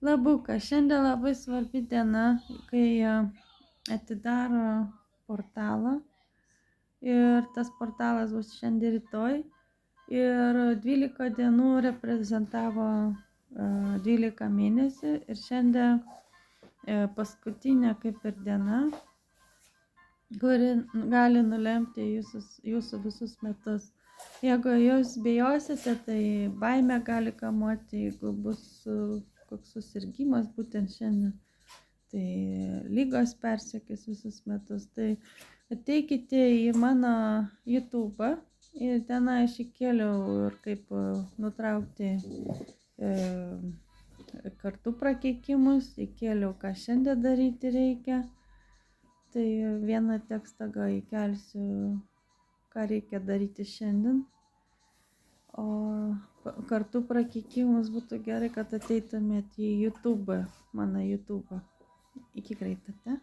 Labuka, šiandien labai svarbi diena, kai atidaro portalą ir tas portalas bus šiandien rytoj ir 12 dienų reprezentavo 12 mėnesių ir šiandien paskutinė kaip ir diena, kuri gali nulemti jūsų visus metus. Jeigu jūs bijosite, tai baimė gali kamuoti, jeigu bus koks susirgymas būtent šiandien, tai lygos persekės visus metus. Tai ateikite į mano YouTube ir tenai aš įkėliau ir kaip nutraukti kartų prakeikimus, įkėliau, ką šiandien daryti reikia. Tai vieną tekstą gal įkelsiu, ką reikia daryti šiandien. O kartu prakeikimus būtų gerai, kad ateitumėt į YouTube, mano YouTube. Iki greito, te?